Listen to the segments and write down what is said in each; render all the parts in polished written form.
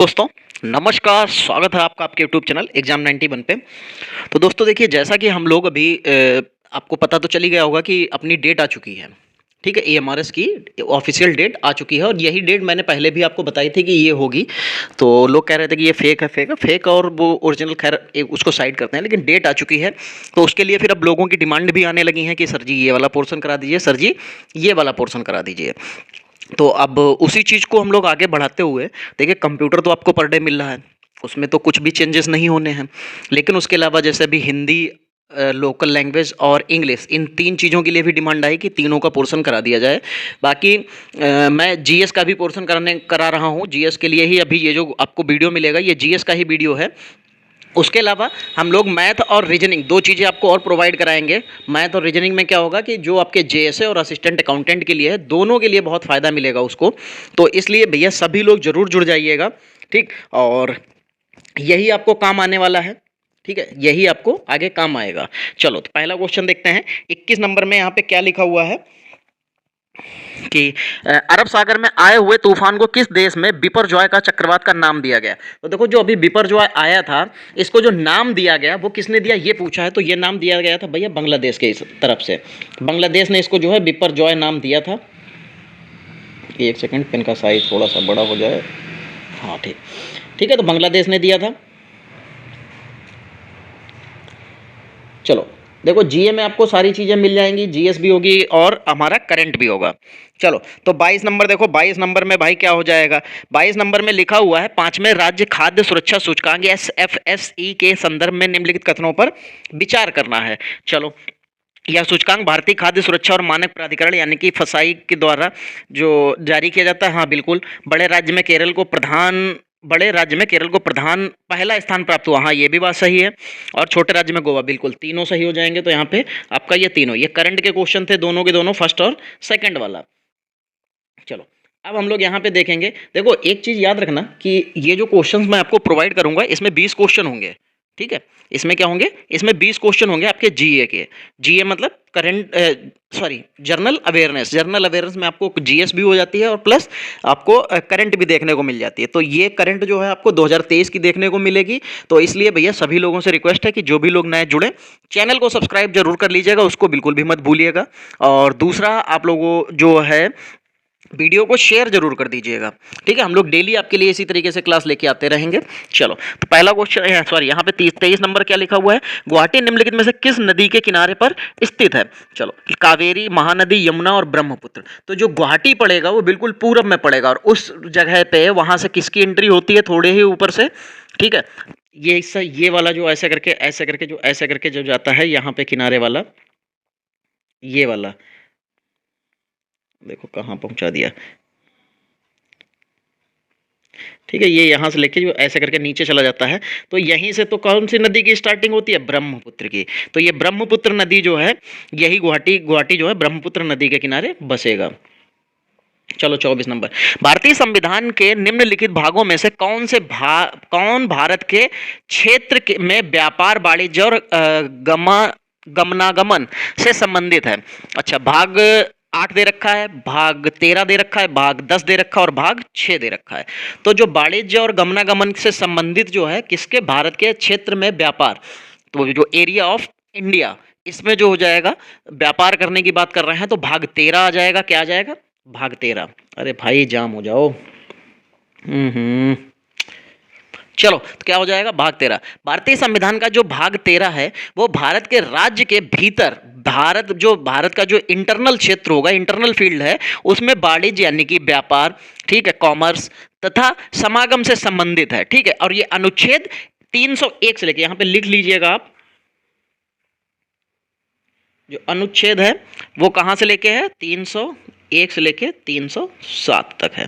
दोस्तों नमस्कार, स्वागत है आपका आपके यूट्यूब चैनल एग्जाम 91 पे। तो दोस्तों देखिए, जैसा कि हम लोग अभी आपको पता तो चल ही गया होगा कि अपनी डेट आ चुकी है। ठीक है, एएमआरएस की ऑफिशियल डेट आ चुकी है और यही डेट मैंने पहले भी आपको बताई थी कि ये होगी। तो लोग कह रहे थे कि ये फेक है, फेक है, फेक और वो ओरिजिनल, खैर उसको साइड करते हैं, लेकिन डेट आ चुकी है। तो उसके लिए फिर अब लोगों की डिमांड भी आने लगी है कि सर जी ये वाला पोर्शन करा दीजिए, सर जी ये वाला पोर्शन करा दीजिए। तो अब उसी चीज़ को हम लोग आगे बढ़ाते हुए, देखिए कंप्यूटर तो आपको पर डे मिल रहा है, उसमें तो कुछ भी चेंजेस नहीं होने हैं। लेकिन उसके अलावा जैसे अभी हिंदी, लोकल लैंग्वेज और इंग्लिश, इन तीन चीज़ों के लिए भी डिमांड आई कि तीनों का पोर्शन करा दिया जाए। बाकी मैं जीएस का भी पोर्शन करा रहा हूँ। जीएस के लिए ही अभी ये जो आपको वीडियो मिलेगा, ये जीएस का ही वीडियो है। उसके अलावा हम लोग मैथ और रीजनिंग, दो चीज़ें आपको और प्रोवाइड कराएंगे। मैथ और रीजनिंग में क्या होगा कि जो आपके जेएसए और असिस्टेंट अकाउंटेंट के लिए है, दोनों के लिए बहुत फ़ायदा मिलेगा उसको। तो इसलिए भैया सभी लोग ज़रूर जुड़ जाइएगा, ठीक। और यही आपको काम आने वाला है, ठीक है, यही आपको आगे काम आएगा। चलो तो पहला क्वेश्चन देखते हैं। 21 नंबर में यहाँ पे क्या लिखा हुआ है कि अरब सागर में आए हुए तूफान को किस देश में बिपरजॉय का चक्रवात का नाम दिया गया। तो देखो, जो अभी बिपरजॉय आया था, इसको जो नाम दिया गया वो किसने दिया ये पूछा है। तो ये नाम दिया गया था भैया बांग्लादेश के तरफ से। बांग्लादेश ने इसको जो है बिपरजॉय नाम दिया था। एक सेकंड, पेन का साइज थोड़ा सा बड़ा हो जाए। हाँ ठीक, ठीक है, तो बांग्लादेश ने दिया था। चलो देखो, जीए में आपको सारी चीज़ें मिल जाएंगी, जीएस भी होगी और हमारा करंट भी होगा। चलो तो 22 नंबर देखो, 22 नंबर में भाई क्या हो जाएगा। 22 नंबर में लिखा हुआ है, पांचवें राज्य खाद्य सुरक्षा सूचकांक SFSE के संदर्भ में निम्नलिखित कथनों पर विचार करना है। चलो, यह सूचकांक भारतीय खाद्य सुरक्षा और मानक प्राधिकरण यानी कि फसाई के द्वारा जो जारी किया जाता है। हाँ बिल्कुल, बड़े राज्य में केरल को प्रधान पहला स्थान प्राप्त हुआ। हाँ ये भी बात सही है। और छोटे राज्य में गोवा, बिल्कुल तीनों सही हो जाएंगे। तो यहाँ पे आपका ये तीनों, ये करंट के क्वेश्चन थे दोनों के दोनों, फर्स्ट और सेकंड वाला। चलो अब हम लोग यहाँ पे देखेंगे। देखो एक चीज़ याद रखना कि ये जो क्वेश्चंस मैं आपको प्रोवाइड करूंगा, इसमें 20 क्वेश्चन होंगे, ठीक है। इसमें क्या होंगे, इसमें 20 क्वेश्चन होंगे आपके जीए के। जीए मतलब current, sorry, general awareness. General awareness में आपको जीएस भी हो जाती है और प्लस आपको करंट भी देखने को मिल जाती है। तो ये करंट जो है आपको 2023 की देखने को मिलेगी। तो इसलिए भैया सभी लोगों से रिक्वेस्ट है कि जो भी लोग नए जुड़े, चैनल को सब्सक्राइब जरूर कर लीजिएगा, उसको बिल्कुल भी मत भूलिएगा। और दूसरा, आप लोगों जो है वीडियो को शेयर जरूर कर दीजिएगा, ठीक है। हम लोग डेली आपके लिए इसी तरीके से क्लास लेके आते रहेंगे। चलो तो पहला क्वेश्चन, सॉरी यहाँ पे 23 नंबर क्या लिखा हुआ है, गुवाहाटी निम्नलिखित में से किस नदी के किनारे पर स्थित है। चलो, कावेरी, महानदी, यमुना और ब्रह्मपुत्र। तो जो गुवाहाटी पड़ेगा वो बिल्कुल पूरब में पड़ेगा और उस जगह पे वहां से किसकी एंट्री होती है, थोड़े ही ऊपर से, ठीक है। ये वाला जो ऐसे करके जो जाता है यहाँ पे किनारे वाला, ये वाला देखो कहाँ पहुंचा दिया, ठीक है। ये यहाँ से लेके जो ऐसे करके नीचे चला जाता है। तो यहीं से तो कौन सी नदी की स्टार्टिंग होती है, ब्रह्मपुत्र की। तो ये ब्रह्मपुत्र नदी जो है, यही गुवाहाटी जो है ब्रह्मपुत्र नदी के किनारे बसेगा। चलो 24 नंबर, भारतीय संविधान के निम्नलिखित भागों में से कौन भारत के क्षेत्र में व्यापार, वाणिज्य और गमनागमन से संबंधित है। अच्छा, भाग 8 दे रखा है, भाग 13 दे रखा है, भाग 10 दे रखा है और भाग 6 दे रखा है। तो जो वाणिज्य और गमनागमन से संबंधित जो है किसके, भारत के क्षेत्र में व्यापार, तो जो एरिया ऑफ इंडिया, इसमें जो हो जाएगा, व्यापार करने की बात कर रहे हैं तो भाग 13 आ जाएगा। क्या आ जाएगा, भाग 13। अरे भाई जाम हो जाओ। चलो तो क्या हो जाएगा, भाग 13। भारतीय संविधान का जो भाग 13 है वो भारत के राज्य के भीतर, भारत का जो इंटरनल क्षेत्र होगा, इंटरनल फील्ड है, उसमें वाणिज्य यानी कि व्यापार, ठीक है, कॉमर्स तथा समागम से संबंधित है, ठीक है। और ये अनुच्छेद 301 से लेके, यहां पे लिख लीजिएगा आप, जो अनुच्छेद है वो कहां से लेके है, 301 से लेके 307 तक है,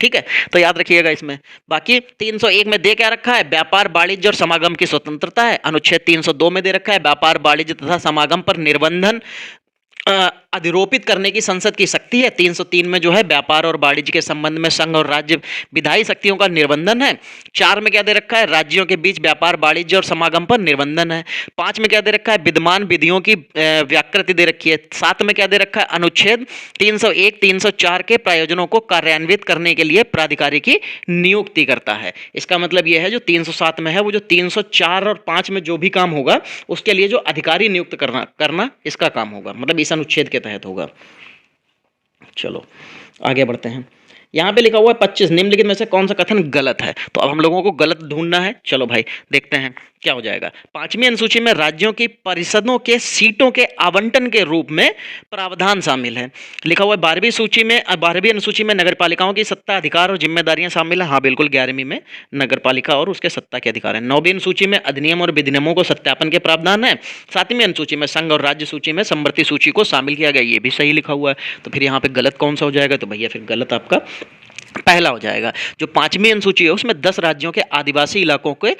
ठीक है। तो याद रखिएगा इसमें। बाकी 301 में दे क्या रखा है, व्यापार, वाणिज्य और समागम की स्वतंत्रता है। अनुच्छेद 302 में दे रखा है व्यापार, वाणिज्य तथा समागम पर निर्बंधन अधिरोपित करने की संसद की शक्ति है। 303 में जो है व्यापार और वाणिज्य के संबंध में संघ और राज्य विधायी शक्तियों का निर्बंधन है। 4 में क्या दे रखा है, राज्यों के बीच व्यापार वाणिज्य और समागम पर निर्बंधन है। 5 में क्या दे रखा है, विद्यमान विधियों की व्याकृति दे रखी है। 7 में क्या दे रखा है, अनुच्छेद 301 304 के प्रायोजनों को कार्यान्वित करने के लिए प्राधिकारी की नियुक्ति करता है। इसका मतलब यह है जो 307 में है वो जो 304 और 5 में जो भी काम होगा उसके लिए जो अधिकारी नियुक्त करना इसका काम होगा, मतलब इस अनुच्छेद के तहत होगा। चलो आगे बढ़ते हैं। यहाँ पे लिखा हुआ है 25 निम्नलिखित में से कौन सा कथन गलत है। तो अब हम लोगों को गलत ढूंढना है। चलो भाई देखते हैं क्या हो जाएगा। 5वीं अनुसूची में राज्यों की परिषदों के सीटों के आवंटन के रूप में प्रावधान शामिल है। लिखा हुआ है 12वीं अनुसूची में नगर पालिकाओं की सत्ता, अधिकार और जिम्मेदारियां शामिल है। हाँ बिल्कुल, 11वीं में नगर पालिका और उसके सत्ता के अधिकार है। 9वीं अनुसूची में अधिनियम और विधिनियमों को सत्यापन के प्रावधान है। 7वीं अनुसूची में संघ और राज्य सूची में समवर्ती सूची को शामिल किया गया, ये भी सही लिखा हुआ है। तो फिर यहाँ पे गलत कौन सा हो जाएगा, तो भैया फिर गलत आपका पहला हो जाएगा। जो 5वीं अनुसूची है उसमें 10 राज्यों के आदिवासी इलाकों के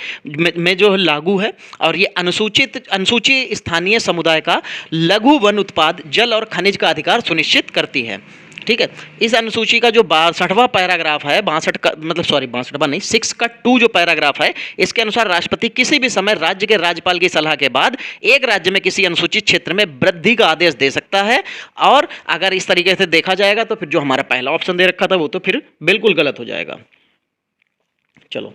में जो लागू है, और ये अनुसूची स्थानीय समुदाय का लघु वन उत्पाद, जल और खनिज का अधिकार सुनिश्चित करती है। ठीक है, इस अनुसूची का जो 62वां पैराग्राफ है, 62वां नहीं, 6 का 2 जो पैराग्राफ है, इसके अनुसार राष्ट्रपति किसी भी समय राज्य के राज्यपाल की सलाह के बाद एक राज्य में किसी अनुसूचित क्षेत्र में वृद्धि का आदेश दे सकता है। और अगर इस तरीके से देखा जाएगा तो फिर जो हमारा पहला ऑप्शन दे रखा था वो तो फिर बिल्कुल गलत हो जाएगा। चलो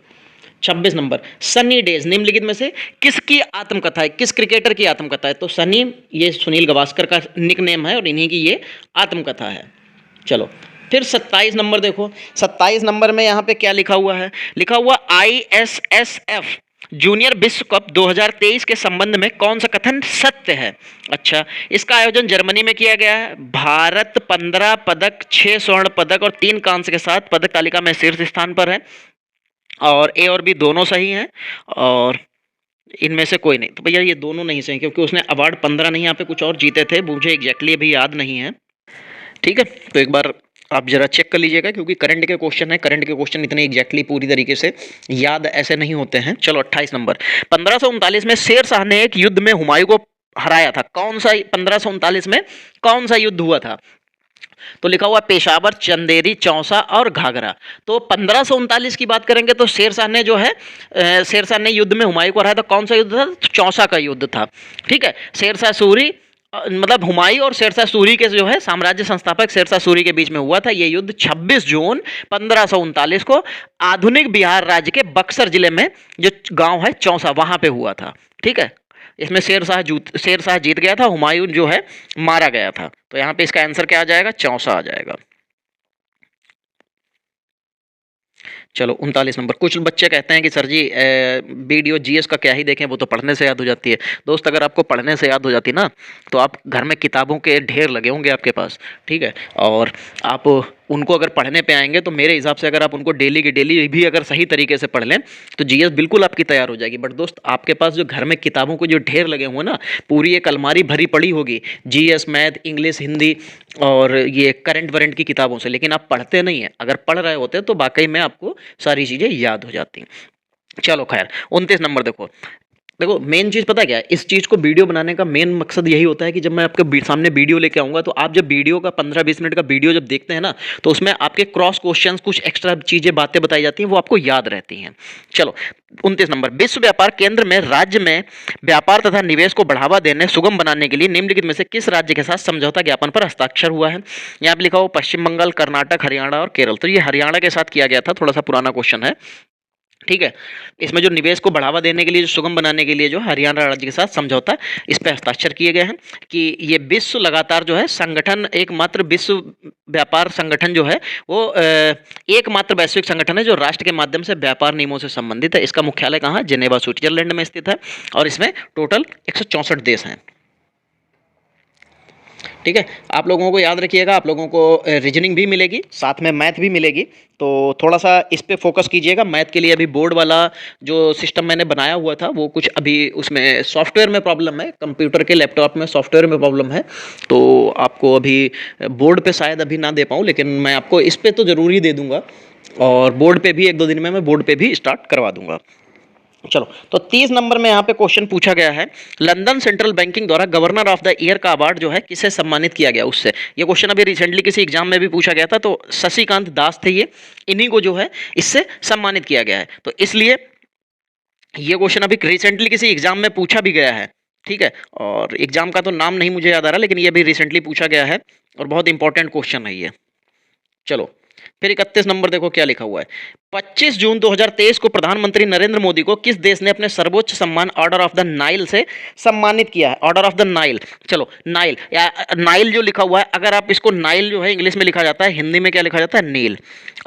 26 नंबर, सनी डेज निम्नलिखित में से किसकी आत्मकथा है, किस क्रिकेटर की आत्मकथा है। तो सनी ये सुनील गावस्कर का निक नेम है और इन्हीं की ये आत्मकथा है। चलो फिर 27 नंबर देखो। 27 नंबर में यहाँ पे क्या लिखा हुआ है, लिखा हुआ ISSF जूनियर विश्व कप 2023 के संबंध में कौन सा कथन सत्य है। अच्छा, इसका आयोजन जर्मनी में किया गया है। भारत 15 पदक, 6 स्वर्ण पदक और 3 कांस्य के साथ पदक तालिका में शीर्ष स्थान पर है, और ए और बी दोनों सही हैं, और इनमें से कोई नहीं। तो भैया ये दोनों नहीं सही, क्योंकि उसने अवार्ड 15 नहीं, यहाँ पे कुछ और जीते थे, मुझे एग्जैक्टली अभी याद नहीं है। ठीक है, तो एक बार आप जरा चेक कर लीजिएगा, क्योंकि करंट के क्वेश्चन है, करंट के क्वेश्चन इतने एग्जैक्टली पूरी तरीके से याद ऐसे नहीं होते हैं। चलो 28 नंबर, 1539 में शेर शाह ने एक युद्ध में हुमायूं को हराया था। कौन सा 1539 में कौन सा युद्ध हुआ था। तो लिखा हुआ पेशावर, चंदेरी, चौसा और घाघरा। तो 1539 की बात करेंगे तो शेर शाह ने जो है शेर शाह ने युद्ध में हुमायूं को हराया था। कौन सा युद्ध था, चौसा का युद्ध था। ठीक है, शेर शाह सूरी मतलब हुमायूं और शेरशाह सूरी के जो है साम्राज्य संस्थापक शेरशाह सूरी के बीच में हुआ था। ये युद्ध 26 जून 1539 को आधुनिक बिहार राज्य के बक्सर जिले में जो गांव है चौसा, वहां पे हुआ था। ठीक है, इसमें शेरशाह जीत गया था, हुमायूं जो है मारा गया था। तो यहाँ पे इसका आंसर क्या आ जाएगा, चौसा आ जाएगा। चलो 39 नंबर, कुछ बच्चे कहते हैं कि सर जी वीडियो जीएस का क्या ही देखें, वो तो पढ़ने से याद हो जाती है। दोस्त अगर आपको पढ़ने से याद हो जाती ना, तो आप घर में किताबों के ढेर लगे होंगे आपके पास। ठीक है, और आप उनको अगर पढ़ने पे आएंगे तो मेरे हिसाब से अगर आप उनको डेली की डेली भी अगर सही तरीके से पढ़ लें तो जीएस बिल्कुल आपकी तैयार हो जाएगी। बट दोस्त आपके पास जो घर में किताबों को जो ढेर लगे हुए ना, पूरी एक अलमारी भरी पड़ी होगी जीएस, मैथ, इंग्लिश, हिंदी और ये करंट वरेंट की किताबों से, लेकिन आप पढ़ते नहीं हैं। अगर पढ़ रहे होते तो वाकई में आपको सारी चीज़ें याद हो जाती। चलो खैर 29 नंबर देखो मेन चीज़ पता क्या है, इस चीज़ को वीडियो बनाने का मेन मकसद यही होता है कि जब मैं आपके सामने वीडियो लेके आऊँगा तो आप जब वीडियो का 15-20 मिनट का वीडियो जब देखते हैं ना, तो उसमें आपके क्रॉस क्वेश्चंस, कुछ एक्स्ट्रा चीज़ें, बातें बताई जाती हैं, वो आपको याद रहती हैं। चलो 29 नंबर, विश्व व्यापार केंद्र में राज्य में व्यापार तथा निवेश को बढ़ावा देने, सुगम बनाने के लिए निम्नलिखित में से किस राज्य के साथ समझौता ज्ञापन पर हस्ताक्षर हुआ है। यहाँ पे लिखा हुआ पश्चिम बंगाल, कर्नाटक, हरियाणा और केरल। तो ये हरियाणा के साथ किया गया था, थोड़ा सा पुराना क्वेश्चन है। ठीक है, इसमें जो निवेश को बढ़ावा देने के लिए, जो सुगम बनाने के लिए जो हरियाणा राज्य के साथ समझौता, इस पर हस्ताक्षर किए गए हैं कि ये विश्व लगातार जो है संगठन, एकमात्र विश्व व्यापार संगठन जो है वो एकमात्र वैश्विक संगठन है जो राष्ट्र के माध्यम से व्यापार नियमों से संबंधित है। इसका मुख्यालय कहाँ है, जेनेवा स्विट्जरलैंड में स्थित है, और इसमें टोटल 164 देश हैं। ठीक है, आप लोगों को याद रखिएगा, आप लोगों को रीजनिंग भी मिलेगी, साथ में मैथ भी मिलेगी, तो थोड़ा सा इस पे फोकस कीजिएगा। मैथ के लिए अभी बोर्ड वाला जो सिस्टम मैंने बनाया हुआ था वो कुछ अभी उसमें सॉफ्टवेयर में प्रॉब्लम है, कंप्यूटर के लैपटॉप में सॉफ्टवेयर में प्रॉब्लम है, तो आपको अभी बोर्ड पे शायद अभी ना दे पाऊँ, लेकिन मैं आपको इस पर तो ज़रूर ही दे दूँगा, और बोर्ड पे भी 1-2 दिन में मैं बोर्ड पे भी स्टार्ट करवा दूँगा। चलो, तो 30 नंबर में यहाँ पे क्वेश्चन पूछा गया है, लंदन सेंट्रल बैंकिंग द्वारा गवर्नर ऑफ द ईयर का अवार्ड जो है किसे सम्मानित किया गया उससे। ये क्वेश्चन अभी रिसेंटली किसी एग्जाम में भी पूछा गया था, तो शशिकांत दास थे ये, इन्हीं को जो है इससे सम्मानित किया गया है। तो इसलिए ये क्वेश्चन अभी रिसेंटली किसी एग्जाम में पूछा भी गया है, ठीक है। और एग्जाम का तो नाम नहीं मुझे याद आ रहा, लेकिन ये भी रिसेंटली पूछा गया है और बहुत इंपॉर्टेंट क्वेश्चन है ये। चलो, फिर 31 नंबर देखो क्या लिखा हुआ है। 25 जून 2023 को प्रधानमंत्री नरेंद्र मोदी को किस देश ने अपने सर्वोच्च सम्मान ऑर्डर ऑफ द नाइल से सम्मानित किया है? ऑर्डर ऑफ द नाइल, चलो नाइल या नाइल जो लिखा हुआ है, अगर आप इसको नाइल जो है इंग्लिश में लिखा जाता है, हिंदी में क्या लिखा जाता है? नील।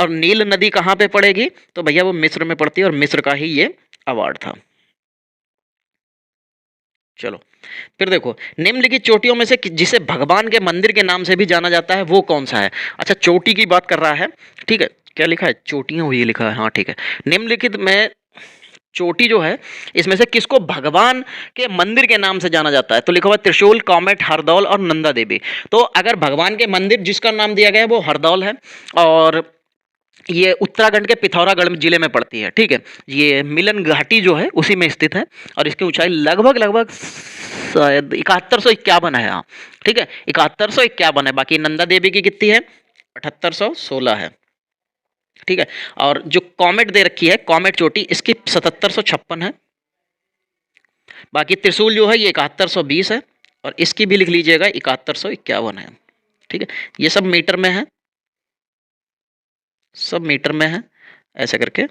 और नील नदी कहाँ पे पड़ेगी? तो भैया वो मिस्र में पड़ती है, और मिस्र का ही ये अवार्ड था। चलो, फिर देखो, निम्नलिखित चोटियों में से जिसे भगवान के मंदिर के नाम से भी जाना जाता है वो कौन सा है? अच्छा, चोटी की बात कर रहा है, ठीक है। क्या लिखा है? चोटियां हुई लिखा है, हाँ ठीक है। निम्नलिखित में चोटी जो है इसमें से किसको भगवान के मंदिर के नाम से जाना जाता है? तो लिखा हुआ त्रिशूल, कॉमेट, हरदौल और नंदा देवी। तो अगर भगवान के मंदिर जिसका नाम दिया गया है वो हरदौल है, और ये उत्तराखंड के पिथौरागढ़ जिले में पड़ती है, ठीक है। ये मिलन घाटी जो है उसी में स्थित है, और इसकी ऊंचाई लगभग लगभग शायद 7151 है, हाँ ठीक है, 7151 है। बाकी नंदा देवी की कितनी है? 7816 है, ठीक है। और जो कॉमेट दे रखी है, कॉमेट चोटी, इसकी 7756 है। बाकी त्रिशूल जो है ये 7120 है, और इसकी भी लिख लीजिएगा 7151 है, ठीक है। ये सब मीटर में है, सब मीटर में है। ऐसे करके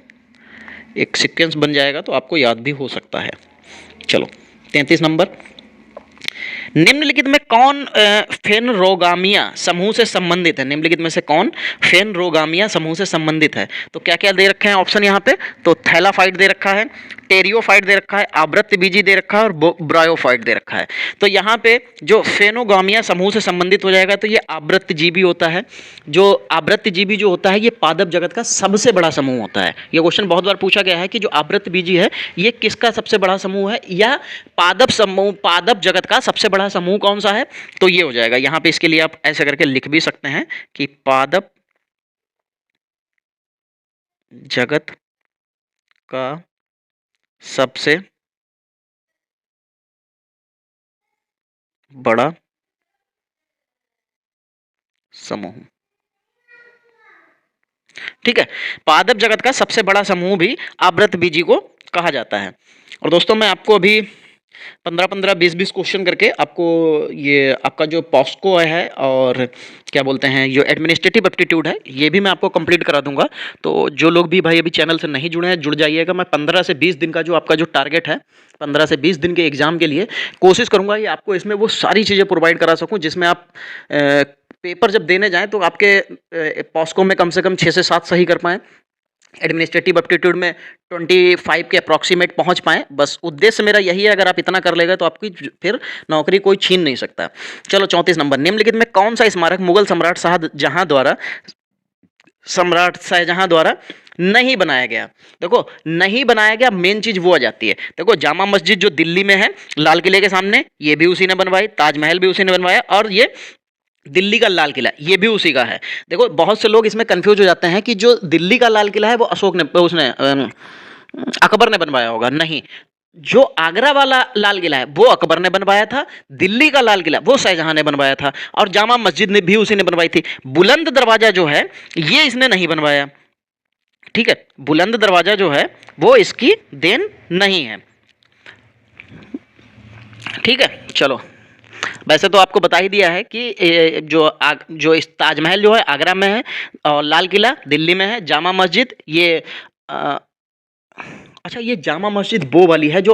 एक सीक्वेंस बन जाएगा तो आपको याद भी हो सकता है। चलो, 33 नंबर, निम्नलिखित में कौन फेनरोगामिया समूह से संबंधित है? निम्नलिखित में से कौन फेनरोगामिया समूह से संबंधित है? तो क्या क्या दे रखे हैं ऑप्शन यहाँ पे? तो थैलाफाइट दे रखा है, टेरियोफाइट दे रखा है, आवृत्तबीजी दे रखा है, और ब्रायोफाइट दे रखा है। तो यहाँ पे जो फेनोगामिया समूह से संबंधित हो जाएगा तो ये आवृत्तजीवी होता है। जो आवृत्तजीवी जो होता है ये पादप जगत का सबसे बड़ा समूह होता है। ये क्वेश्चन बहुत बार पूछा गया है कि जो आवृत्तबीजी है ये किसका सबसे बड़ा समूह है, या पादप समूह, पादप जगत का सबसे बड़ा समूह कौन सा है? तो ये हो जाएगा। यहाँ पे इसके लिए आप ऐसे करके लिख भी सकते हैं कि पादप जगत का सबसे बड़ा समूह, ठीक है। पादप जगत का सबसे बड़ा समूह भी आवृत्तबीजी को कहा जाता है। और दोस्तों, मैं आपको अभी 15-15, 20-20 क्वेश्चन करके आपको ये आपका जो पॉस्को है और क्या बोलते हैं जो एडमिनिस्ट्रेटिव एप्टीट्यूड है ये भी मैं आपको कंप्लीट करा दूंगा। तो जो लोग भी भाई अभी चैनल से नहीं जुड़े हैं जुड़ जाइएगा। मैं 15 से 20 दिन का जो आपका जो टारगेट है, 15 से 20 दिन के एग्जाम के लिए कोशिश करूंगा ये आपको इसमें वो सारी चीज़ें प्रोवाइड करा सकूं जिसमें आप पेपर जब देने जाएं तो आपके पॉस्को में कम से कम 6 से 7 सही कर पाएँ, एडमिनिस्ट्रेटिव एप्टीट्यूड में 25 के अप्रॉक्सीमेट पहुंच पाएँ। बस उद्देश्य मेरा यही है, अगर आप इतना कर लेगा तो आपकी फिर नौकरी कोई छीन नहीं सकता। चलो, 34 नंबर, निम्नलिखित में कौन सा स्मारक मुगल सम्राट शाहजहां द्वारा नहीं बनाया गया? देखो, नहीं बनाया गया, मेन चीज वो आ जाती है। देखो, जामा मस्जिद जो दिल्ली में है लाल किले के सामने, ये भी उसी ने बनवाई, ताजमहल भी उसी ने बनवाया, और ये दिल्ली का लाल किला ये भी उसी का है। देखो, बहुत से लोग इसमें कंफ्यूज हो जाते हैं कि जो दिल्ली का लाल किला है वो अशोक ने उसने अकबर ने बनवाया होगा। नहीं, जो आगरा वाला लाल किला है वो अकबर ने बनवाया था, दिल्ली का लाल किला वो शाहजहां ने बनवाया था, और जामा मस्जिद ने भी उसी ने बनवाई थी। बुलंद दरवाजा जो है ये इसने नहीं बनवाया, ठीक है। बुलंद दरवाजा जो है वो इसकी देन नहीं है, ठीक है। चलो, वैसे तो आपको बता ही दिया है कि जो इस ताजमहल जो है आगरा में है, और लाल किला दिल्ली में है, जामा मस्जिद ये अच्छा, ये जामा मस्जिद वो वाली है जो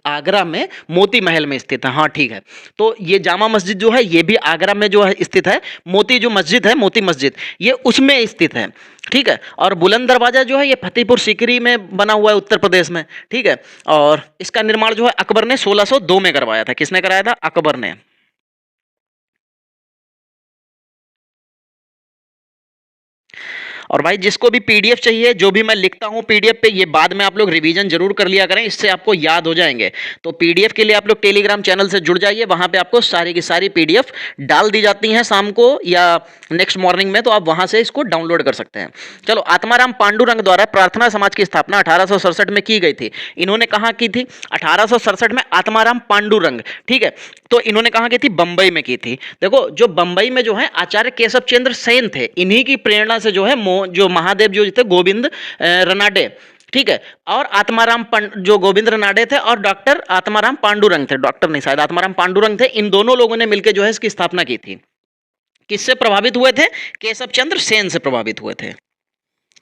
आगरा में मोती महल में स्थित है, हाँ ठीक है। तो ये जामा मस्जिद जो है ये भी आगरा में जो है स्थित है, मोती जो मस्जिद है, मोती मस्जिद, ये उसमें स्थित है, ठीक है। और बुलंद दरवाजा जो है ये फतेहपुर सीकरी में बना हुआ है उत्तर प्रदेश में, ठीक है। और इसका निर्माण जो है अकबर ने 1602 में करवाया था। किसने कराया था? अकबर ने। और भाई जिसको भी पीडीएफ चाहिए, जो भी मैं लिखता हूँ पीडीएफ पे, ये बाद में आप लोग रिवीजन जरूर कर लिया करें, इससे आपको याद हो जाएंगे। तो पीडीएफ के लिए आप लोग टेलीग्राम चैनल से जुड़ जाइए, वहां पे आपको सारी की सारी पीडीएफ डाल दी जाती हैं शाम को या नेक्स्ट मॉर्निंग में, तो आप वहां से इसको डाउनलोड कर सकते हैं। चलो, आत्माराम पांडुरंग द्वारा प्रार्थना समाज की स्थापना 1867 में की गई थी। इन्होंने कहाँ की थी? 1867 में आत्माराम पांडुरंग, ठीक है। तो इन्होंने कहाँ की थी? बंबई में की थी। देखो, जो बंबई में जो है आचार्य केशव चंद्र सेन थे, इन्हीं की प्रेरणा से जो है जो महादेव जो थे गोविंद रनाडे, ठीक है, और आत्माराम जो गोविंद रनाडे थे और डॉक्टर आत्माराम पांडुरंग थे, डॉक्टर नहीं शायद आत्माराम पांडुरंग थे, इन दोनों लोगों ने मिलकर जो है इसकी स्थापना की थी। किससे प्रभावित हुए थे? केशव चंद्र सेन से प्रभावित हुए थे।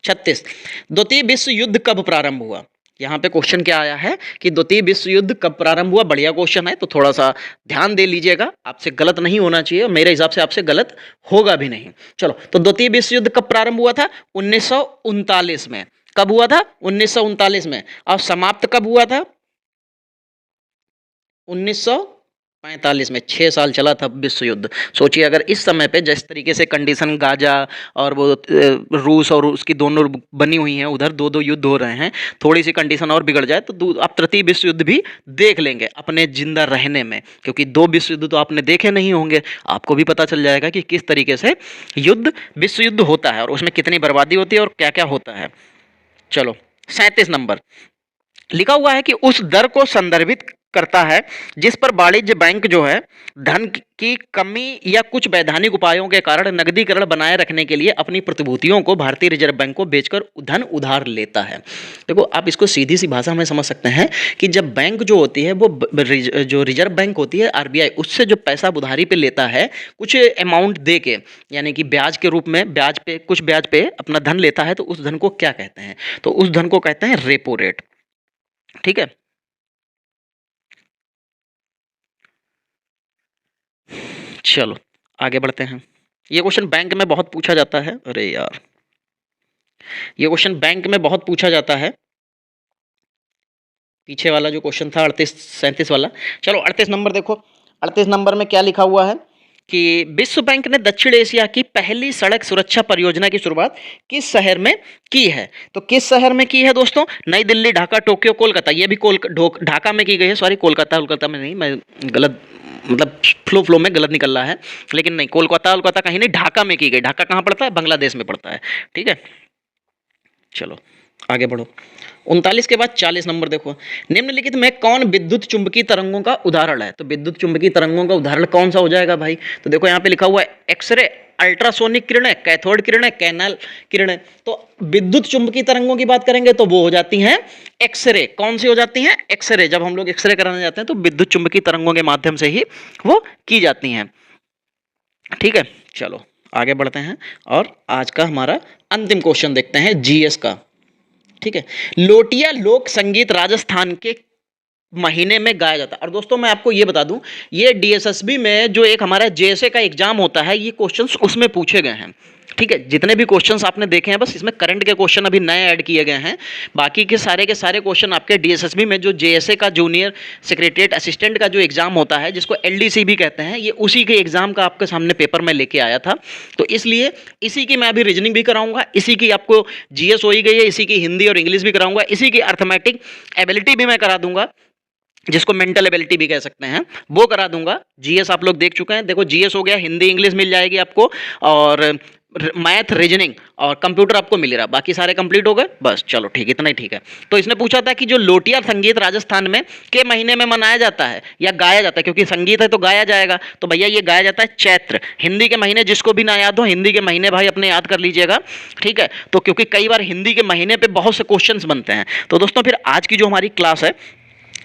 36, द्वितीय विश्व युद्ध कब प्रारंभ हुआ? यहाँ पे क्वेश्चन क्या आया है कि द्वितीय विश्व युद्ध कब प्रारंभ हुआ। बढ़िया क्वेश्चन है, तो थोड़ा सा ध्यान दे लीजिएगा, आपसे गलत नहीं होना चाहिए, मेरे हिसाब से आपसे गलत होगा भी नहीं। चलो, तो द्वितीय विश्व युद्ध कब प्रारंभ हुआ था? 1939 में। कब हुआ था? 1939 में। और समाप्त कब हुआ था? 1945 में। 6 साल चला था विश्व युद्ध। सोचिए, अगर इस समय पे जिस तरीके से कंडीशन गाजा और वो रूस और उसकी दोनों बनी हुई हैं, उधर दो युद्ध हो रहे हैं, थोड़ी सी कंडीशन और बिगड़ जाए तो आप तृतीय विश्व युद्ध भी देख लेंगे अपने जिंदा रहने में, क्योंकि 2 विश्व युद्ध तो आपने देखे नहीं होंगे, आपको भी पता चल जाएगा कि किस तरीके से विश्व युद्ध होता है और उसमें कितनी बर्बादी होती है और क्या क्या होता है। चलो, 37 नंबर लिखा हुआ है कि उस दर को संदर्भित करता है जिस पर वाणिज्य बैंक जो है धन की कमी या कुछ वैधानिक उपायों के कारण नकदीकरण बनाए रखने के लिए अपनी प्रतिभूतियों को भारतीय रिजर्व बैंक को बेचकर धन उधार लेता है। देखो, आप इसको सीधी सी भाषा में समझ सकते हैं कि जब बैंक जो होती है वो जो रिजर्व बैंक होती है आरबीआई, उससे जो पैसा उधारी पे लेता है कुछ अमाउंट दे के, यानी कि ब्याज के रूप में, कुछ ब्याज पे अपना धन लेता है, तो उस धन को क्या कहते हैं? तो उस धन को कहते हैं रेपो रेट, ठीक है। चलो, आगे बढ़ते हैं। ये क्वेश्चन बैंक में बहुत पूछा जाता है। अरे यार, ये क्वेश्चन बैंक में बहुत पूछा जाता है। पीछे वाला जो क्वेश्चन था 38-37 वाला। चलो, 38 नंबर देखो। 38 नंबर में क्या लिखा हुआ है कि विश्व बैंक ने दक्षिण एशिया की पहली सड़क सुरक्षा परियोजना की शुरुआत किस शहर में की है? तो किस शहर में की है दोस्तों? नई दिल्ली, ढाका, टोक्यो, कोलकाता। ये भी ढाका में की गई है, सॉरी, कोलकाता में नहीं, मैं गलत, मतलब फ्लो में गलत निकल रहा है, लेकिन नहीं, कोलकाता कहीं नहीं, ढाका में की गई। ढाका कहाँ पड़ता है? बांग्लादेश में पड़ता है, ठीक है। चलो, आगे बढ़ो। 39 के बाद 40 नंबर देखो। निम्नलिखित में कौन विद्युत चुंबकीय तरंगों का उदाहरण है? तो विद्युत चुंबकीय तरंगों का उदाहरण कौन सा हो जाएगा भाई? तो देखो, यहाँ पे लिखा हुआ है एक्सरे, अल्ट्रासोनिक किरणें, कैथोड किरणें, कैनाल किरणें। तो विद्युत चुंबकीय तरंगों की बात करेंगे तो वो हो जाती हैं एक्सरे। कौन सी हो जाती हैं? एक्सरे। जब हम लोग एक्सरे कराने जाते हैं तो विद्युत चुंबकीय तरंगों के माध्यम से ही वो की जाती हैं, ठीक है। चलो, आगे बढ़ते हैं और आज का हमारा अंतिम क्वेश्चन देखते हैं, जीएस का, ठीक है। लोटिया लोक संगीत राजस्थान के महीने में गाया जाता है। और दोस्तों, मैं आपको ये बता दूं, ये डीएसएसबी में जो एक हमारा जेएसए का एग्जाम होता है, ये क्वेश्चंस उसमें पूछे गए हैं, ठीक है। जितने भी क्वेश्चंस आपने देखे हैं, बस इसमें करंट के क्वेश्चन अभी नए ऐड किए गए हैं। बाकी के सारे क्वेश्चन आपके डीएसएसबी में जो जेएसए का जूनियर सेक्रेटरीट असिस्टेंट का जो एग्जाम होता है, जिसको एलडीसी भी कहते हैं, ये उसी के एग्जाम का आपके सामने पेपर में लेके आया था। तो इसलिए इसी की मैं अभी रीजनिंग भी कराऊंगा, इसी की आपको जीएस हो ही गई है, इसी की हिंदी और इंग्लिश भी कराऊंगा, इसी की अर्थमेटिक एबिलिटी भी मैं करा दूंगा, जिसको मेंटल एबिलिटी भी कह सकते हैं, वो करा दूंगा। जीएस आप लोग देख चुके हैं, देखो जीएस हो गया, हिंदी इंग्लिश मिल जाएगी आपको, और मैथ, रीजनिंग और कंप्यूटर आपको मिल रहा, बाकी सारे कंप्लीट हो गए, बस। चलो ठीक, इतना ही ठीक है। तो इसने पूछा था कि जो लोटिया संगीत राजस्थान में के महीने में मनाया जाता है या गाया जाता है, क्योंकि संगीत है तो गाया जाएगा, तो भैया ये गाया जाता है चैत्र। हिंदी के महीने जिसको भी ना याद हो, हिंदी के महीने भाई अपने याद कर लीजिएगा, ठीक है। तो क्योंकि कई बार हिंदी के महीने पे बहुत से क्वेश्चंस बनते हैं। तो दोस्तों, फिर आज की जो हमारी क्लास है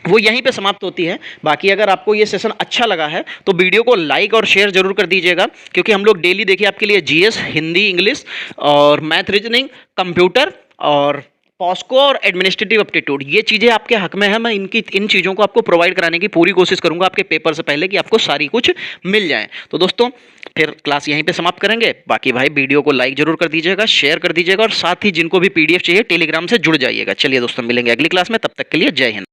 वो यहीं पे समाप्त होती है। बाकी अगर आपको ये सेशन अच्छा लगा है तो वीडियो को लाइक और शेयर जरूर कर दीजिएगा, क्योंकि हम लोग डेली देखिए आपके लिए जीएस, हिंदी, इंग्लिश और मैथ, रीजनिंग, कंप्यूटर और पॉस्को और एडमिनिस्ट्रेटिव एप्टीट्यूड, ये चीज़ें आपके हक में है। मैं इन चीज़ों को आपको प्रोवाइड कराने की पूरी कोशिश करूंगा आपके पेपर से पहले, कि आपको सारी कुछ मिल जाए। तो दोस्तों, फिर क्लास यहीं पे समाप्त करेंगे। बाकी भाई वीडियो को लाइक जरूर कर दीजिएगा, शेयर कर दीजिएगा, और साथ ही जिनको भी पीडीएफ चाहिए टेलीग्राम से जुड़ जाइएगा। चलिए दोस्तों, मिलेंगे अगली क्लास में, तब तक के लिए जय हिंद।